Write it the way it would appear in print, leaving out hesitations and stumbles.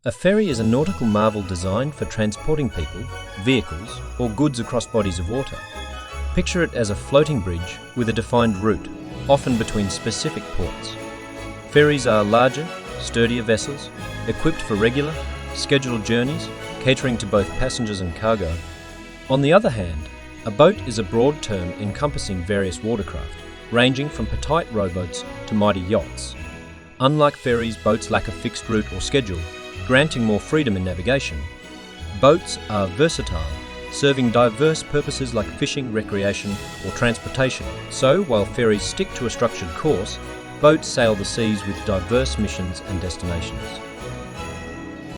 A ferry is a nautical marvel designed for transporting people, vehicles, or goods across bodies of water. Picture it as a floating bridge with a defined route, often between specific ports. Ferries are larger, sturdier vessels, equipped for regular, scheduled journeys, catering to both passengers and cargo. On the other hand, a boat is a broad term encompassing various watercraft, ranging from petite rowboats to mighty yachts. Unlike ferries, boats lack a fixed route or schedule, granting more freedom in navigation. Boats are versatile, serving diverse purposes like fishing, recreation, or transportation. So, while ferries stick to a structured course, boats sail the seas with diverse missions and destinations.